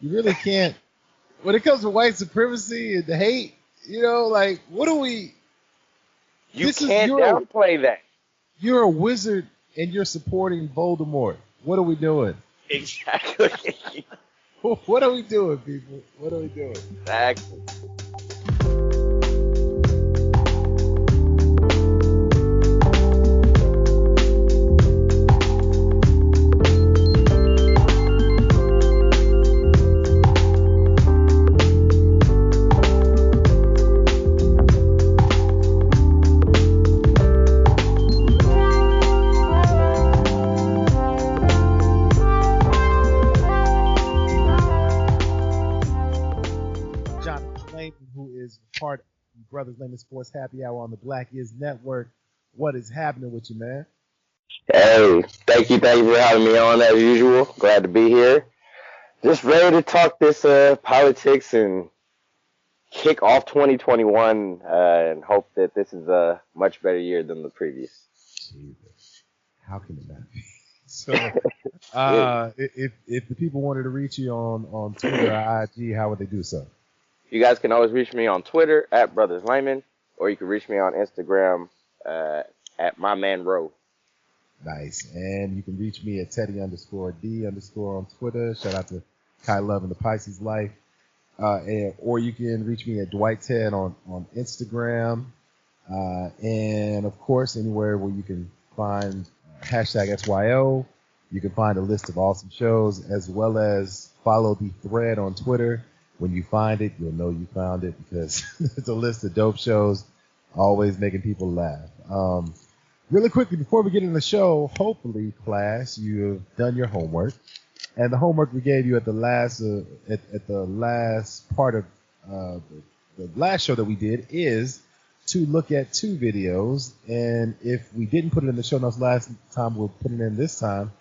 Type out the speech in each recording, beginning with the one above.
You really can't. When it comes to white supremacy and the hate, like what do we? You can't downplay that. You're a wizard and you're supporting Voldemort. What are we doing? Exactly. What are we doing, people? What are we doing? Exactly. Part of Brothers Lehman Sports Happy Hour on the Black Is Network. What is happening with you, man? Hey, thank you for having me on as usual. Glad to be here. Just ready to talk this politics and kick off 2021 and hope that this is a much better year than the previous. Jesus. How can it not be? So, if the people wanted to reach you on Twitter or IG, how would they do so? You guys can always reach me on Twitter at Brothers Lehman, or you can reach me on Instagram at mymanrow. Nice. And you can reach me at Teddy_D_ on Twitter. Shout out to Kai Love and the Pisces Life. Or you can reach me at Dwight Ted on Instagram. And of course, anywhere where you can find hashtag SYO. You can find a list of awesome shows, as well as follow the thread on Twitter. When you find it, you'll know you found it because it's a list of dope shows, always making people laugh. Really quickly, before we get into the show, hopefully, class, you have done your homework. And the homework we gave you at the last at the last part of the last show that we did is to look at two videos. And if we didn't put it in the show notes last time, we'll put it in this time,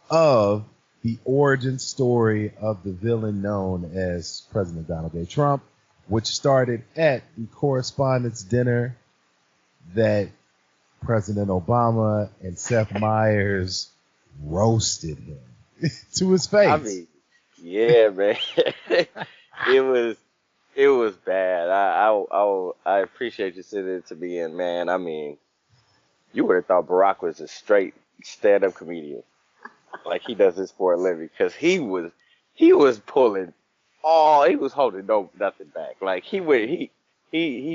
of the origin story of the villain known as President Donald J. Trump, which started at the correspondence dinner that President Obama and Seth Meyers roasted him to his face. I mean, yeah, man. It was bad. I appreciate you sending it to me, and man, I mean, you would have thought Barack was a straight stand-up comedian. Like he does this for a living, because he was pulling he was holding nothing back. Like he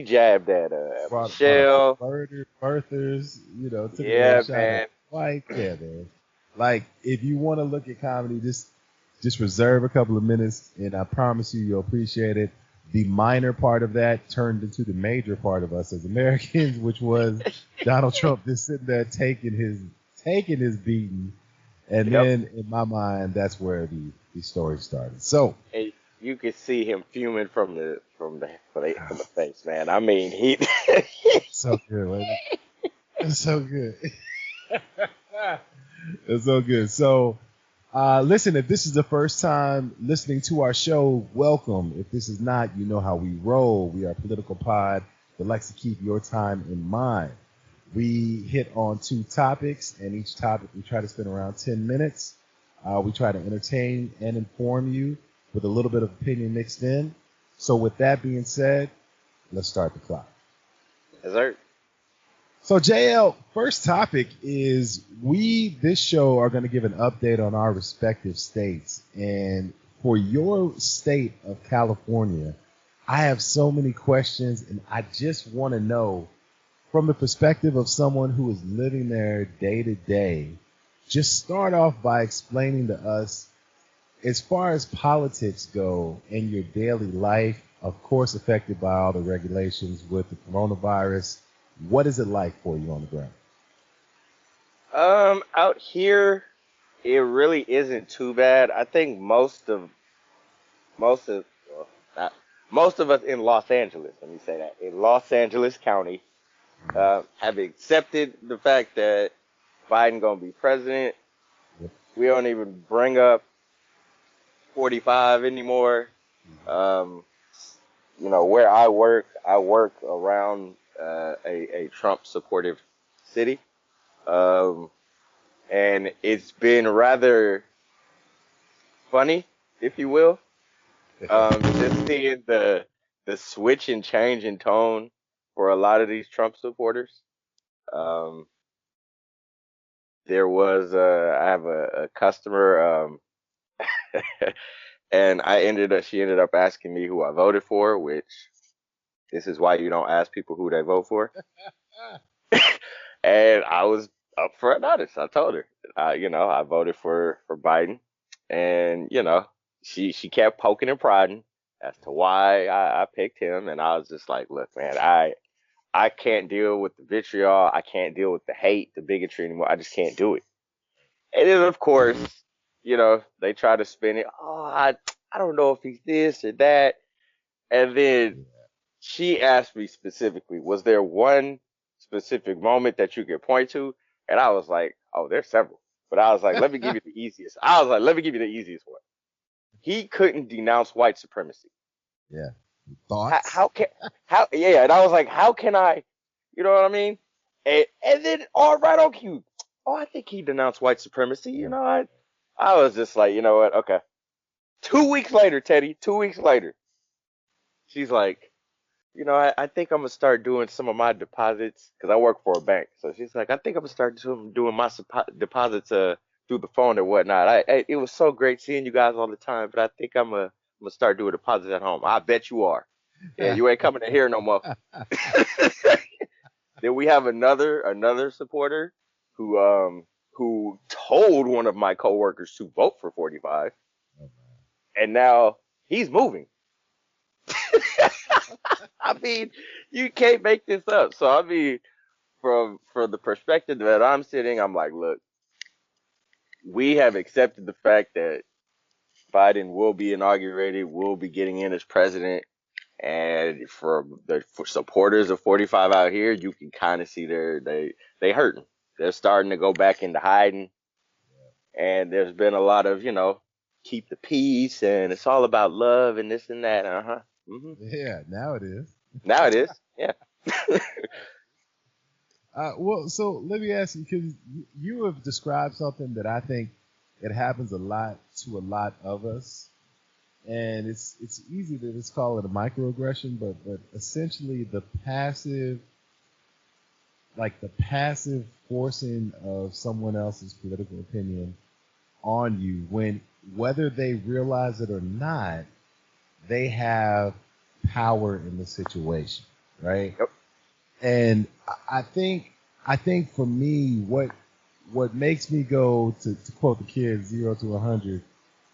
jabbed at Michelle, birthers, took yeah, a shot at White, yeah, man. Like if you want to look at comedy, just reserve a couple of minutes, and I promise you'll appreciate it. The minor part of that turned into the major part of us as Americans, which was Donald Trump just sitting there taking his beating. And then, in my mind, that's where the story started. So, and you could see him fuming from the face, man. I mean, he so good, wasn't it? It's so good. It's so good. So, listen, if this is the first time listening to our show, welcome. If this is not, you know how we roll. We are a political pod that likes to keep your time in mind. We hit on two topics, and each topic we try to spend around 10 minutes. We try to entertain and inform you with a little bit of opinion mixed in. So with that being said, let's start the clock. Yes, sir. So JL, first topic is this show are going to give an update on our respective states. And for your state of California, I have so many questions, and I just want to know, from the perspective of someone who is living there day to day, just start off by explaining to us, as far as politics go in your daily life, of course affected by all the regulations with the coronavirus, what is it like for you on the ground? Out here, it really isn't too bad. I think most of us in Los Angeles, let me say that, in Los Angeles County, have accepted the fact that Biden gonna be president. Yep. We don't even bring up 45 anymore. Where I work around a Trump supportive city, and it's been rather funny, if you will, Just seeing the switch and change in tone for a lot of these Trump supporters. Um, there was I have a customer, and she ended up asking me who I voted for, which this is why you don't ask people who they vote for. And I was upfront and honest. I told her, I voted for Biden, and she kept poking and prodding as to why I picked him, and I was just like, look, man, I can't deal with the vitriol, I can't deal with the hate, the bigotry anymore. I just can't do it. And then of course, they try to spin it. Oh, I don't know if he's this or that, and then she asked me specifically, was there one specific moment that you could point to? And I was like, oh, there's several. But I was like, let me give you the easiest. I was like, let me give you the easiest one. He couldn't denounce white supremacy. Yeah. How, Thoughts? how can, yeah. And I was like, how can I, you know what I mean? And then, all right on cue. Oh, I think he denounced white supremacy. I was just like, you know what? Okay. 2 weeks later, Teddy, 2 weeks later, she's like, I think I'm gonna start doing some of my deposits because I work for a bank. So she's like, I think I'm gonna start doing my deposits through the phone or whatnot. It was so great seeing you guys all the time, but I think I'm gonna start doing deposits at home. I bet you are. Yeah, you ain't coming in here no more. Then we have another supporter who told one of my coworkers to vote for 45, and now he's moving. I mean, you can't make this up. So I mean, from the perspective that I'm sitting, I'm like, look, we have accepted the fact that Biden will be inaugurated, will be getting in as president, and for supporters of 45 out here, you can kind of see they hurting. They're starting to go back into hiding, and there's been a lot of keep the peace, and it's all about love and this and that. Yeah, now it is. Now it is. Yeah. Well, so let me ask you, because you have described something that I think it happens a lot to a lot of us, and it's easy to just call it a microaggression, but essentially the passive forcing of someone else's political opinion on you, when whether they realize it or not, they have power in the situation, right? Yep. And I think for me, what makes me go to quote the kids 0 to 100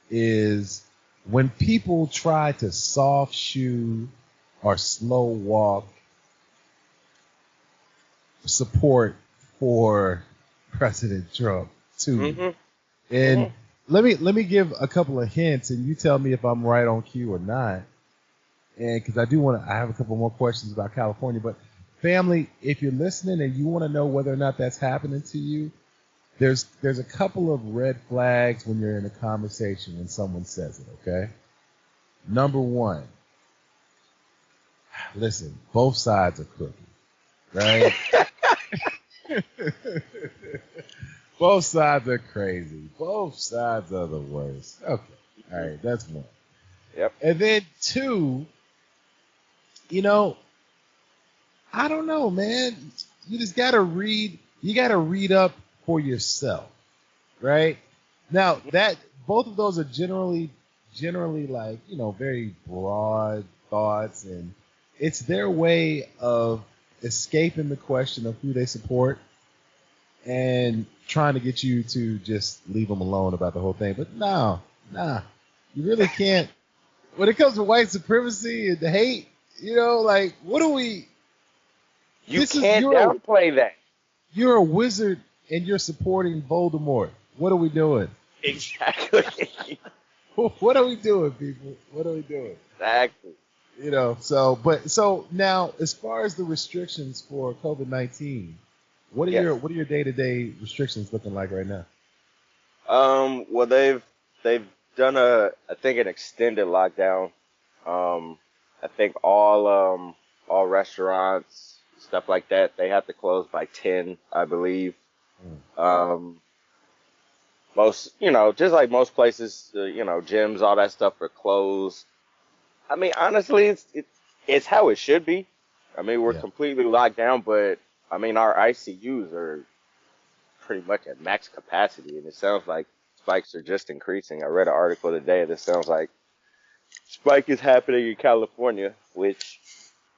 is when people try to soft shoe or slow walk support for President Trump to me. Mm-hmm. And Mm-hmm. let me give a couple of hints, and you tell me if I'm right on cue or not. And because I have a couple more questions about California. But family, if you're listening and you want to know whether or not that's happening to you, there's a couple of red flags when you're in a conversation when someone says it. Okay. Number one, listen, both sides are crooked, right? Both sides are crazy. Both sides are the worst. Okay. All right. That's one. Yep. And then two, I don't know, man. You just gotta read. You gotta read up for yourself, right? Now that both of those are generally like very broad thoughts, and it's their way of escaping the question of who they support and trying to get you to just leave them alone about the whole thing. But nah, you really can't. When it comes to white supremacy and the hate, like what do we? You can't downplay that. You're a wizard and you're supporting Voldemort. What are we doing? Exactly. What are we doing, people? What are we doing? Exactly. So now, as far as the restrictions for COVID-19, what are Yes. your day-to-day restrictions looking like right now? Well, they've done I think an extended lockdown. I think all restaurants, stuff like that, they have to close by 10, I believe. Um, most, just like most places, gyms, all that stuff are closed. I mean, honestly, it's how it should be. I mean, we're Yeah. completely locked down, but I mean, our ICUs are pretty much at max capacity, and it sounds like spikes are just increasing. I read an article today that sounds like spike is happening in California, which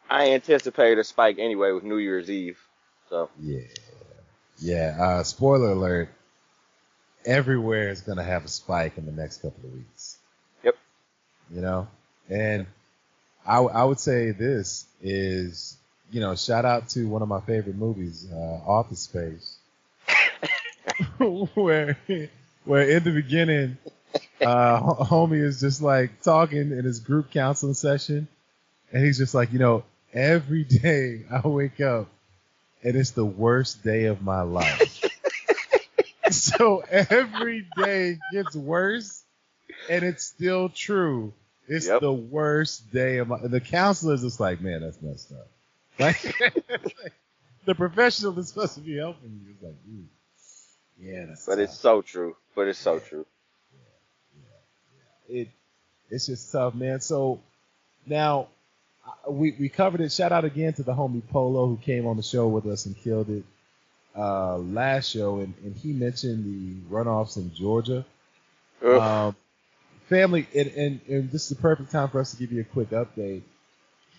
I anticipate a spike anyway with New Year's Eve. So, Yeah. Yeah. Spoiler alert. Everywhere is going to have a spike in the next couple of weeks. yep. You know? And I would say this is, shout out to one of my favorite movies, Office Space, where in the beginning, homie is just like talking in his group counseling session, and he's just like, every day I wake up and it's the worst day of my life. So every day gets worse, and it's still true. It's Yep. the worst day of my. The counselor's just like, man, that's messed up. Like, the professional that's supposed to be helping you is like, ooh, yeah, that's But tough. it's so true. But it's so true. It's just tough, man. So now we covered it. Shout out again to the homie Polo who came on the show with us and killed it last show, and he mentioned the runoffs in Georgia. Ugh. Family, and this is the perfect time for us to give you a quick update.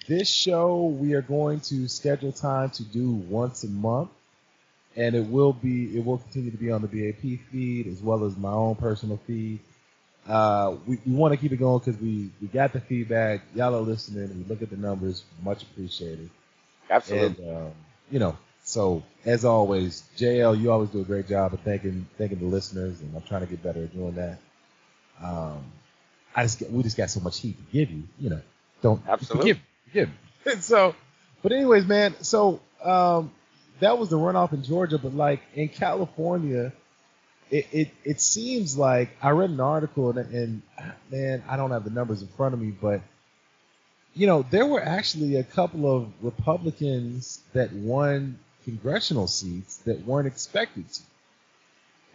This show we are going to schedule time to do once a month, and it will continue to be on the BAP feed as well as my own personal feed. We want to keep it going because we got the feedback. Y'all are listening. We look at the numbers. Much appreciated. Absolutely. And so as always, JL, you always do a great job of thanking the listeners, and I'm trying to get better at doing that. We just got so much heat to give you, Don't Absolutely. forgive me. And so, but anyways, man. So that was the runoff in Georgia, but like in California, it seems like I read an article and man, I don't have the numbers in front of me, but there were actually a couple of Republicans that won congressional seats that weren't expected to.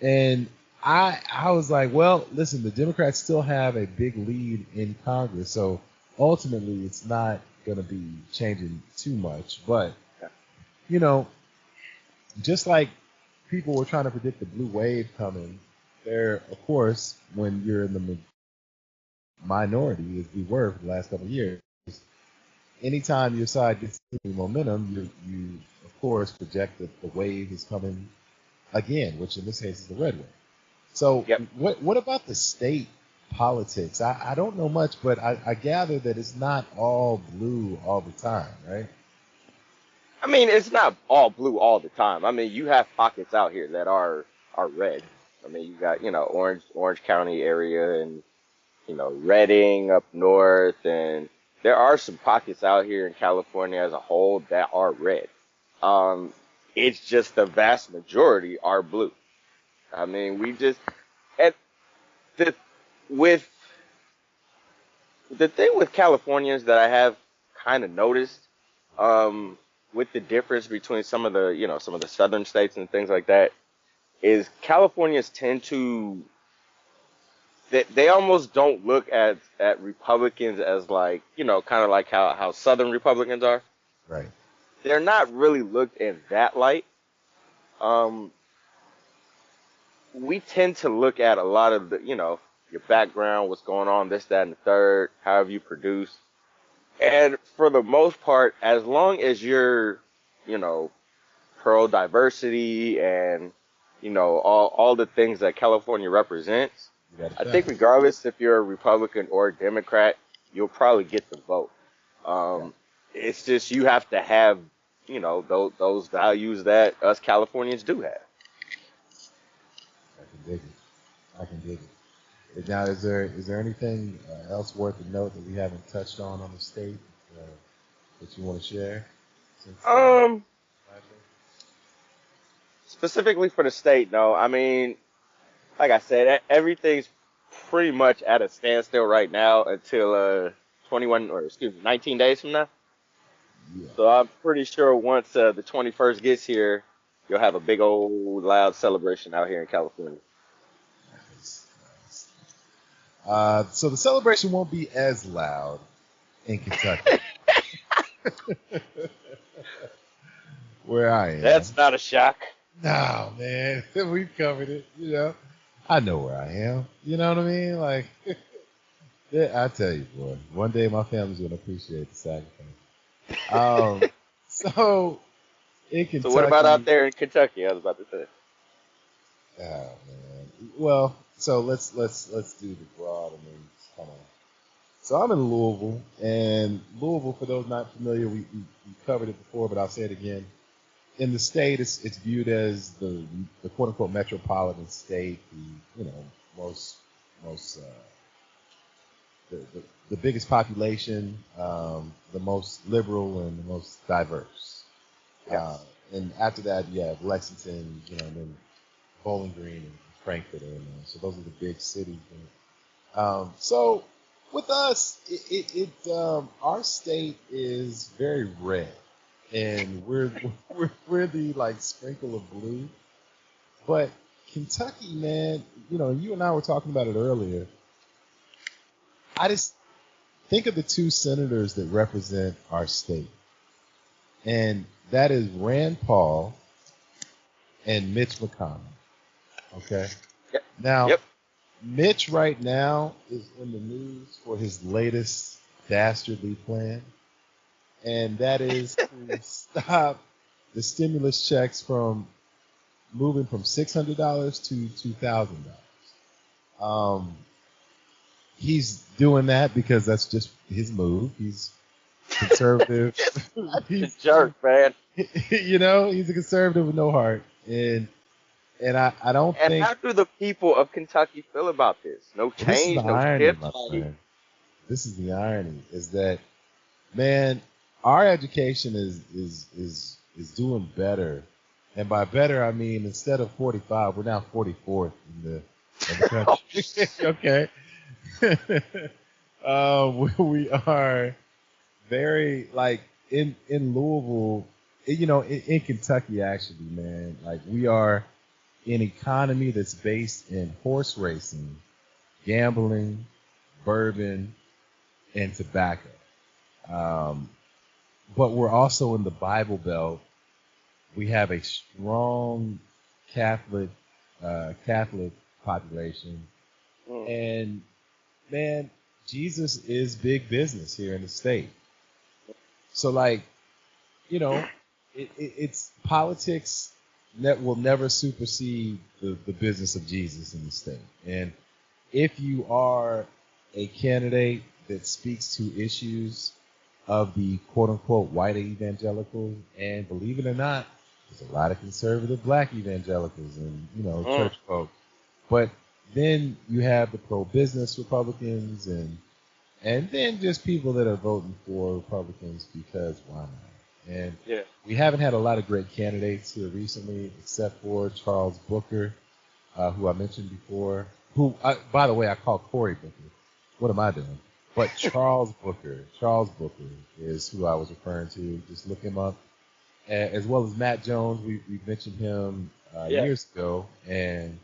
And I was like, well, listen, the Democrats still have a big lead in Congress, so ultimately it's not going to be changing too much. But, just like people were trying to predict the blue wave coming, there, of course, when you're in the minority, as we were for the last couple of years, anytime your side gets momentum, you of course project that the wave is coming again, which in this case is the red wave. So Yep. what about the state politics? I don't know much, but I gather that it's not all blue all the time, right? I mean, it's not all blue all the time. I mean, you have pockets out here that are red. I mean, you got, Orange County area and, Redding up north, and there are some pockets out here in California as a whole that are red. It's just the vast majority are blue. I mean, and the with the thing with Californians that I have kind of noticed, with the difference between some of the southern states and things like that, is Californians tend to they almost don't look at Republicans as like, kind of like how Southern Republicans are. Right. They're not really looked in that light. We tend to look at a lot of your background, what's going on, this, that, and the third, how have you produced. And for the most part, as long as you're, pro diversity and, all the things that California represents, I think regardless if you're a Republican or a Democrat, you'll probably get the vote. It's just you have to have, those values that us Californians do have. I can dig it. Now, is there anything else worth a note that we haven't touched on the state that you want to share? Specifically for the state, no. I mean, like I said, everything's pretty much at a standstill right now until 19 days from now. Yeah. So I'm pretty sure once the 21st gets here, you'll have a big old loud celebration out here in California. Nice. So the celebration won't be as loud. in Kentucky, where I am. That's not a shock. No, man, we've covered it. You know, I know where I am. You know what I mean? Like, yeah, I tell you, boy, one day my family's gonna appreciate the sacrifice. So in So what about out Kentucky, there in Kentucky? I was about to say. oh man. Well, so let's do the broad. I mean, come on. So I'm in Louisville, and Louisville, for those not familiar, we covered it before, but I'll say it again. In the state, it's viewed as the quote unquote metropolitan state, most the biggest population, the most liberal and the most diverse. Yes. And after that, you have Lexington, and then Bowling Green and Frankfurt are in there. So those are the big cities. So with us, our state is very red, and we're the like sprinkle of blue. But Kentucky, man, you and I were talking about it earlier. I just think of the two senators that represent our state, and that is Rand Paul and Mitch McConnell. Okay. Yep. Now, Yep. Mitch right now is in the news for his latest dastardly plan, and that is to stop the stimulus checks from moving from $600 to $2,000. He's doing that because that's just his move. He's conservative. He's a jerk, man. He's a conservative with no heart, and I don't And think. how do the people of Kentucky feel about this? No This is change, the no irony, shift. my friend. This is the irony: is that, man, our education is doing better, and by better I mean instead of 45, we're now 44th in the country. Okay. We are very like in Louisville, in Kentucky actually, man. Like we are an economy that's based in horse racing, gambling, bourbon, and tobacco. But we're also in the Bible Belt. We have a strong Catholic population, and man, Jesus is big business here in the state. So, like, it's politics that will never supersede the business of Jesus in the state. And if you are a candidate that speaks to issues of the quote-unquote white evangelicals, and believe it or not, there's a lot of conservative black evangelicals and, church folk. But then you have the pro-business Republicans and then just people that are voting for Republicans because why not? And we haven't had a lot of great candidates here recently, except for Charles Booker, who I mentioned before. Who, by the way, I call Cory Booker. What am I doing? But Charles Booker is who I was referring to. Just look him up. As well as Matt Jones, we mentioned him years ago. And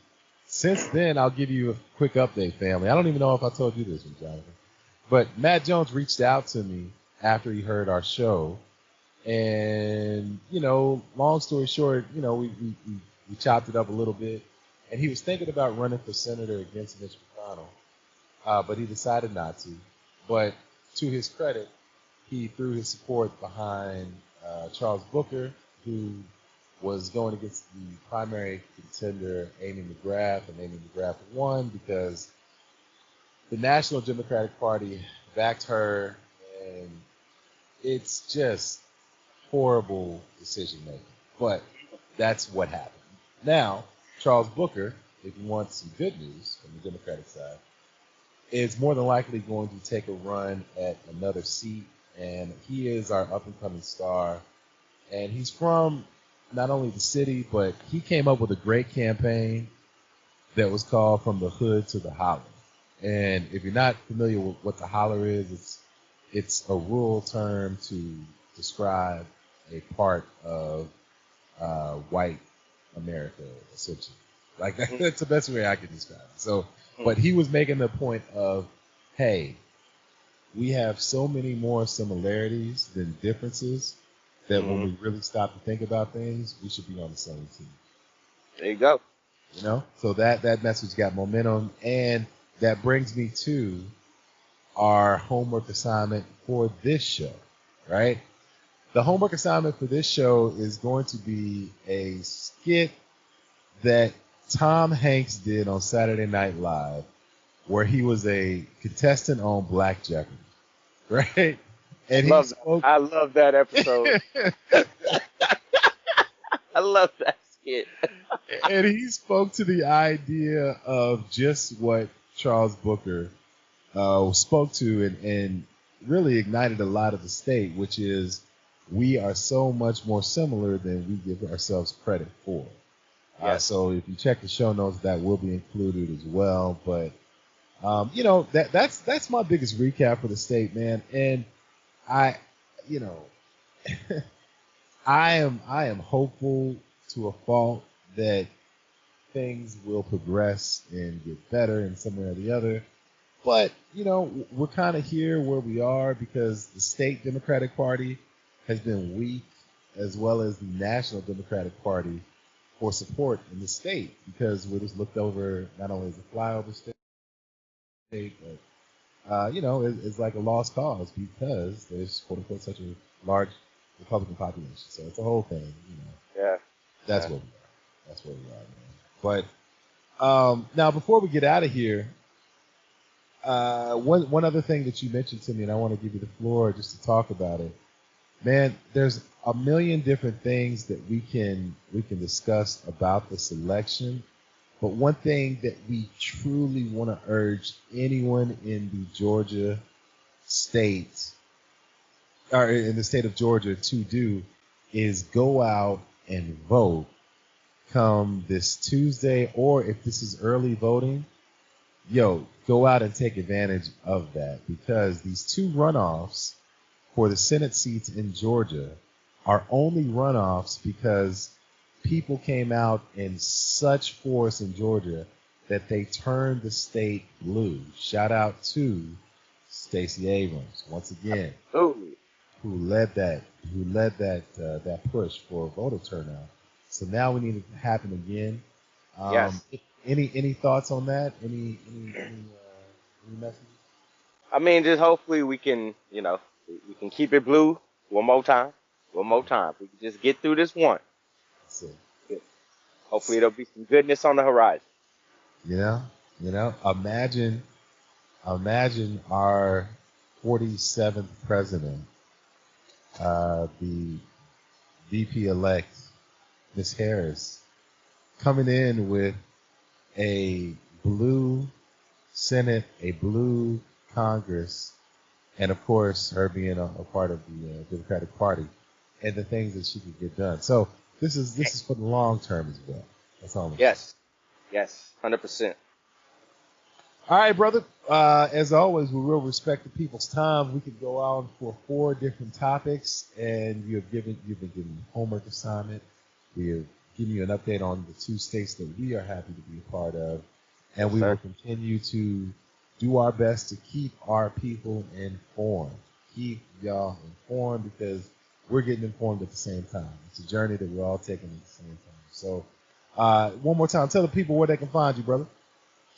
since then, I'll give you a quick update, family. I don't even know if I told you this one, Jonathan. But Matt Jones reached out to me after he heard our show. And, long story short, we chopped it up a little bit. And he was thinking about running for senator against Mitch McConnell. But he decided not to. But to his credit, he threw his support behind Charles Booker, who was going against the primary contender, Amy McGrath, and Amy McGrath won because the National Democratic Party backed her, and it's just horrible decision making. But that's what happened. Now, Charles Booker, if you want some good news from the Democratic side, is more than likely going to take a run at another seat, and he is our up-and-coming star. And he's from not only the city, but he came up with a great campaign that was called From the Hood to the Holler. And if you're not familiar with what the holler is, it's a rural term to describe a part of white America, essentially. Like that's the best way I can describe it. So, but he was making the point of, hey, we have so many more similarities than differences that when Hmm. we really stop to think about things, we should be on the same team. There you go. You know, so that message got momentum, and that brings me to our homework assignment for this show, right? The homework assignment for this show is going to be a skit that Tom Hanks did on Saturday Night Live, where he was a contestant on Black Jeopardy, right? And he Love that. spoke. I love that episode. I love that skit. And he spoke to the idea of just what Charles Booker spoke to, and really ignited a lot of the state, which is we are so much more similar than we give ourselves credit for. Yes. So if you check the show notes, that will be included as well. But you know, that's my biggest recap for the state, man. And I, you know, I am hopeful to a fault that things will progress and get better in some way or the other. But, you know, we're kind of here where we are because the state Democratic Party has been weak, as well as the National Democratic Party for support in the state, because we're just looked over not only as a flyover state, but, you know, it's like a lost cause because there's, quote unquote, such a large Republican population. So it's a whole thing, you know. Yeah. That's where we are. That's where we are, man. But now, before we get out of here, one other thing that you mentioned to me, and I want to give you the floor just to talk about it. Man, there's a million different things that we can discuss about the selection, but one thing that we truly want to urge anyone in the Georgia state, or in the state of Georgia, to do is go out and vote come this Tuesday, or if this is early voting, yo, go out and take advantage of that, because these two runoffs for the Senate seats in Georgia are only runoffs because people came out in such force in Georgia that they turned the state blue. Shout out to Stacey Abrams once again, Absolutely. who led that push for voter turnout. So now we need it to happen again. Yes. Any thoughts on that? Any messages? I mean, just hopefully we can, we can keep it blue one more time. One more time. We can just get through this one. That's it. Hopefully there'll be some goodness on the horizon. You know, imagine our 47th president, the VP elect, Miss Harris, coming in with a blue Senate, a blue Congress, and of course her being a part of the Democratic Party, and the things that she could get done. So this is for the long term as well. That's all. Yes. Yes. 100%. All right, brother. As always, we will respect the people's time. We could go on for 4 different topics, and you've been given homework assignment. We have given you an update on the 2 states that we are happy to be a part of, and we will continue to do our best to keep our people informed. Keep y'all informed, because we're getting informed at the same time. It's a journey that we're all taking at the same time. So, one more time, tell the people where they can find you, brother.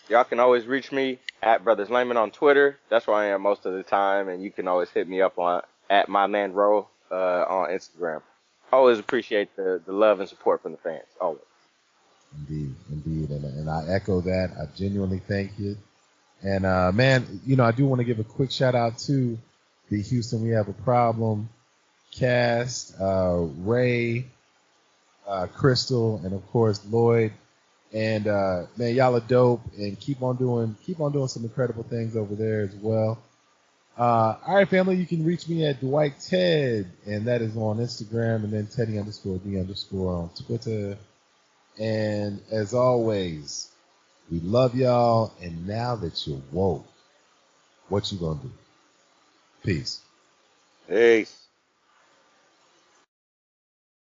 Y'all can always reach me at Brothers Lehman on Twitter. That's where I am most of the time. And you can always hit me up on at My Man Row on Instagram. Always appreciate the love and support from the fans. Always. Indeed. And I echo that. I genuinely thank you. And, man, I do want to give a quick shout out to the Houston We Have a Problem cast, Ray, Crystal, and of course Lloyd. And man, y'all are dope, and keep on doing some incredible things over there as well. All right, family, you can reach me at Dwight Ted, and that is on Instagram, and then Teddy_D_ on Twitter. And as always, we love y'all, and now that you're woke, what you gonna do? Peace. Peace.